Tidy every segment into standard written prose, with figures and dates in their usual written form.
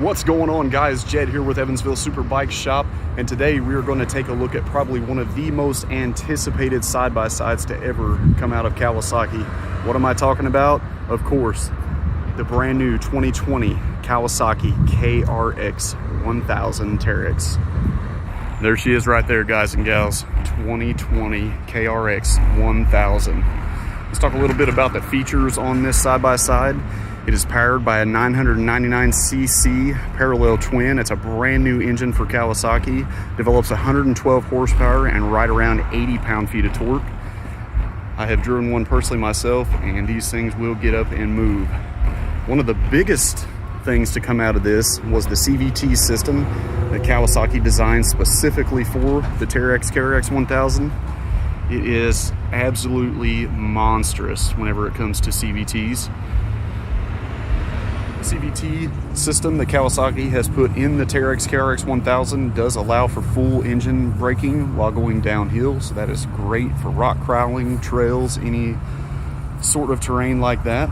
What's going on, guys? Jed here with Evansville Superbike Shop, and today we are going to take a look at probably one of the most anticipated side-by-sides to ever come out of Kawasaki. What am I talking about? Of course, the brand new 2020 Kawasaki KRX 1000 Teryx. There she is right there, guys and gals. 2020 KRX 1000. Let's talk a little bit about the features on this side-by-side. It is powered by a 999cc parallel twin. It's a brand new engine for Kawasaki. Develops 112 horsepower and right around 80 pound-feet of torque. I have driven one personally myself, and these things will get up and move. One of the biggest things to come out of this was the CVT system that Kawasaki designed specifically for the Teryx KRX 1000. It is absolutely monstrous whenever it comes to CVTs. The CVT system that Kawasaki has put in the Teryx KRX 1000 does allow for full engine braking while going downhill, so that is great for rock crawling, trails, any sort of terrain like that.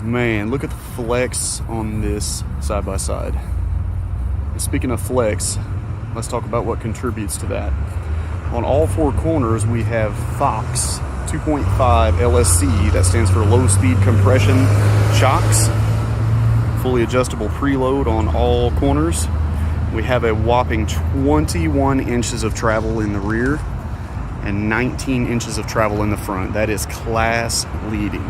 Man, look at the flex on this side-by-side. Speaking of flex, let's talk about what contributes to that. On all four corners, we have Fox 2.5 LSC, that stands for low speed compression shocks. Fully adjustable preload on all corners. We have a whopping 21 inches of travel in the rear and 19 inches of travel in the front. That is class leading.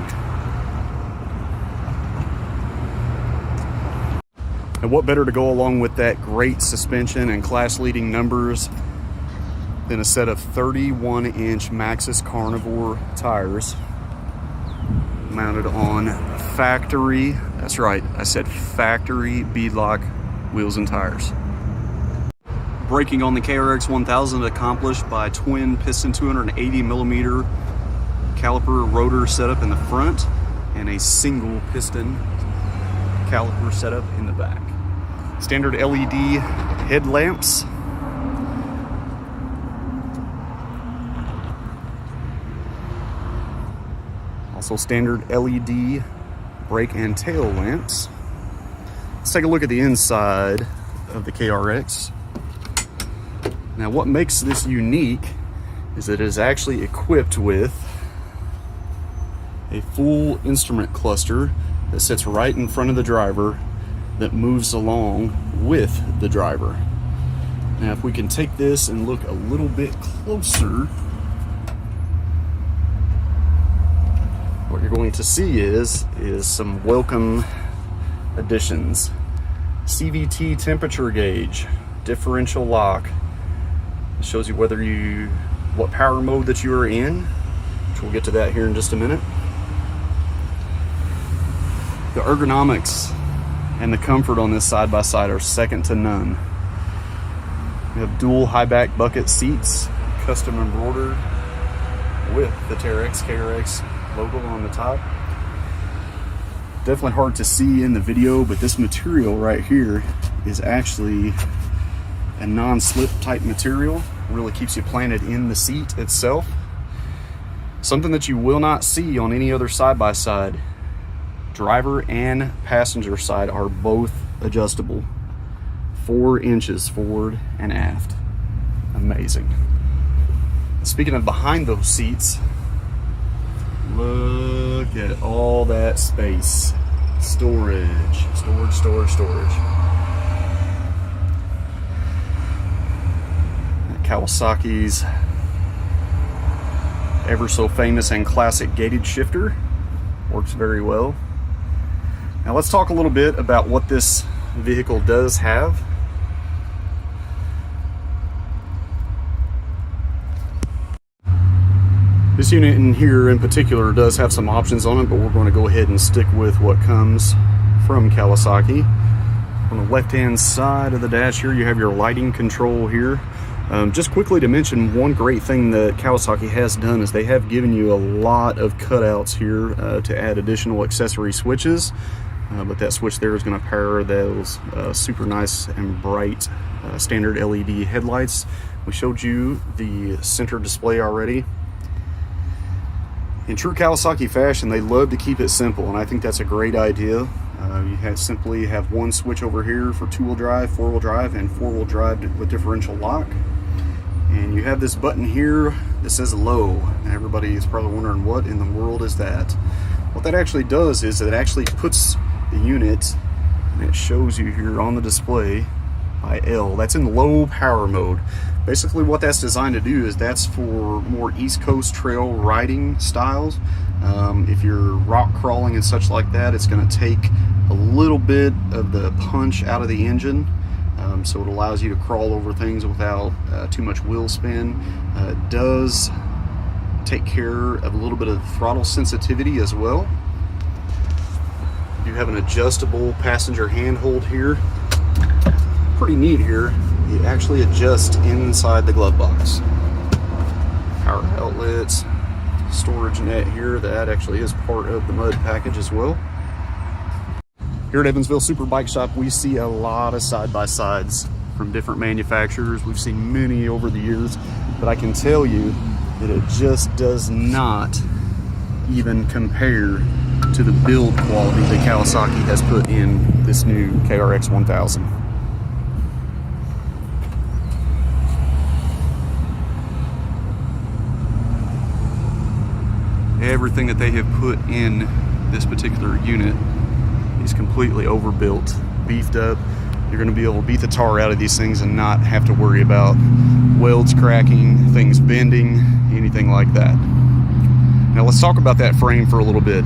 And what better to go along with that great suspension and class leading numbers than a set of 31-inch Maxxis Carnivore tires mounted on factory, that's right, I said factory beadlock wheels and tires. Braking on the KRX 1000 accomplished by twin piston 280 millimeter caliper rotor setup in the front and a single piston caliper setup in the back. Standard LED headlamps. Also standard LED brake and tail lamps. Let's take a look at the inside of the KRX. Now, what makes this unique is that it is actually equipped with a full instrument cluster that sits right in front of the driver that moves along with the driver. Now, if we can take this and look a little bit closer, what you're going to see is some welcome additions. CVT temperature gauge, differential lock. It shows you what power mode that you are in, which we'll get to that here in just a minute. The ergonomics and the comfort on this side-by-side are second to none. We have dual high back bucket seats, custom embroidered with the Teryx KRX logo on the top. Definitely hard to see in the video, but this material right here is actually a non-slip type material. Really keeps you planted in the seat itself. Something that you will not see on any other side-by-side. Driver and passenger side are both adjustable. 4 inches forward and aft. Amazing. Speaking of behind those seats, look at all that space. Storage. Kawasaki's ever so famous and classic gated shifter works very well. Now let's talk a little bit about what this vehicle does have. This unit in here in particular does have some options on it, but we're going to go ahead and stick with what comes from Kawasaki. On the left-hand side of the dash here, you have your lighting control here. Just quickly to mention, one great thing that Kawasaki has done is they have given you a lot of cutouts here to add additional accessory switches. But that switch there is going to power those super nice and bright standard LED headlights. We showed you the center display already. In true Kawasaki fashion, they love to keep it simple, and I think that's a great idea. Simply have one switch over here for two-wheel drive, four-wheel drive, and four-wheel drive with differential lock. And you have this button here that says low. And everybody is probably wondering, what in the world is that? What that actually does is it actually puts the unit, and it shows you here on the display by L. That's in low power mode. Basically what that's designed to do is that's for more East Coast trail riding styles. If you're rock crawling and such like that, it's going to take a little bit of the punch out of the engine. So it allows you to crawl over things without too much wheel spin. It does take care of a little bit of throttle sensitivity as well. You have an adjustable passenger handhold here. Pretty neat here. You actually adjust inside the glove box. Power outlets, storage net here. That actually is part of the mud package as well. Here at Evansville Super Bike Shop, we see a lot of side-by-sides from different manufacturers. We've seen many over the years, but I can tell you that it just does not even compare to the build quality that Kawasaki has put in this new KRX 1000. Everything that they have put in this particular unit is completely overbuilt, beefed up. You're going to be able to beat the tar out of these things and not have to worry about welds cracking, things bending, anything like that. Now let's talk about that frame for a little bit.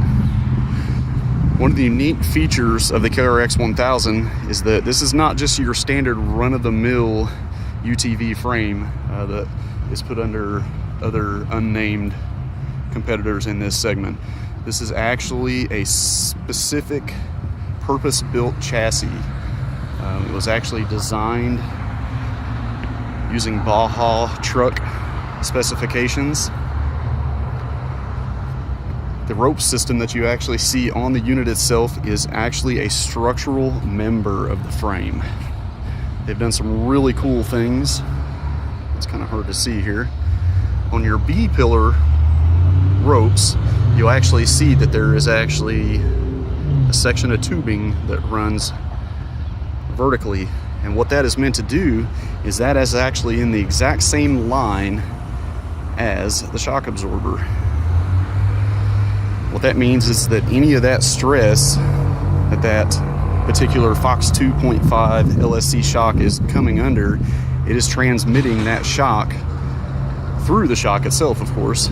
One of the unique features of the KRX 1000 is that this is not just your standard run-of-the-mill UTV frame that is put under other unnamed competitors in this segment. This is actually a specific purpose-built chassis. It was actually designed using Baja truck specifications. The rope system that you actually see on the unit itself is actually a structural member of the frame. They've done some really cool things. It's kind of hard to see here. On your B-pillar ropes, you'll actually see that there is actually a section of tubing that runs vertically, and what that is meant to do is that is actually in the exact same line as the shock absorber. What that means is that any of that stress that that particular Fox 2.5 LSC shock is coming under, it is transmitting that shock through the shock itself, of course,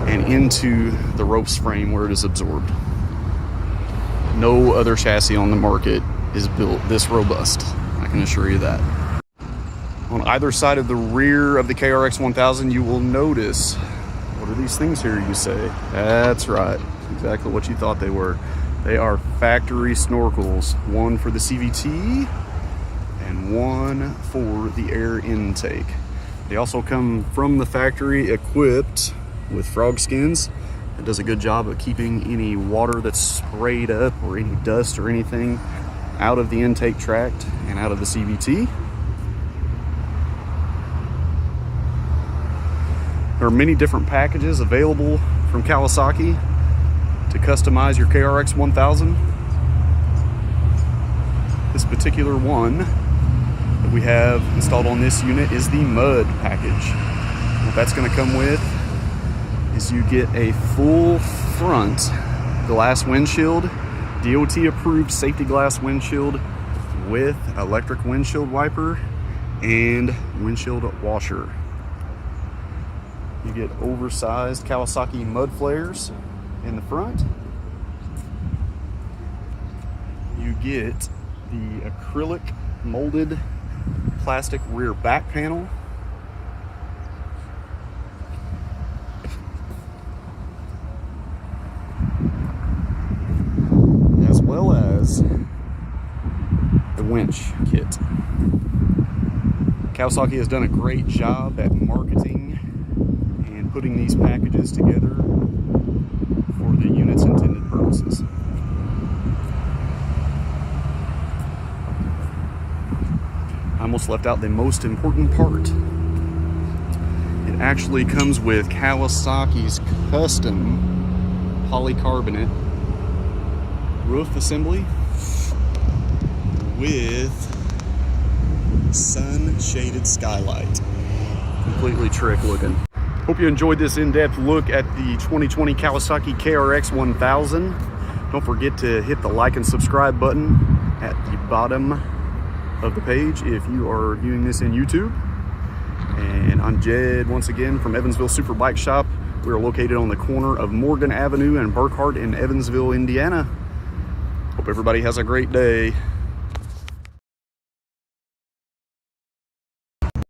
and into the ropes frame where it is absorbed. No other chassis on the market is built this robust, I can assure you that. On either side of the rear of the KRX 1000, you will notice, what are these things here, you say? That's right, exactly what you thought they were. They are factory snorkels, one for the CVT and one for the air intake. They also come from the factory equipped with frog skins. It does a good job of keeping any water that's sprayed up or any dust or anything out of the intake tract and out of the CVT. There are many different packages available from Kawasaki to customize your KRX 1000. This particular one that we have installed on this unit is the mud package. What that's going to come with is you get a full front glass windshield, DOT approved safety glass windshield with electric windshield wiper and windshield washer. You get oversized Kawasaki mud flares in the front. You get the acrylic molded plastic rear back panel. As well as the winch kit. Kawasaki has done a great job at marketing and putting these packages together for the unit's intended purposes. I almost left out the most important part. It actually comes with Kawasaki's custom polycarbonate roof assembly with sun-shaded skylight. Completely trick looking. Hope you enjoyed this in-depth look at the 2020 Kawasaki KRX 1000. Don't forget to hit the like and subscribe button at the bottom of the page if you are viewing this in YouTube. And I'm Jed once again from Evansville Super Bike Shop. We are located on the corner of Morgan Avenue and Burkhart in Evansville, Indiana. Hope everybody has a great day.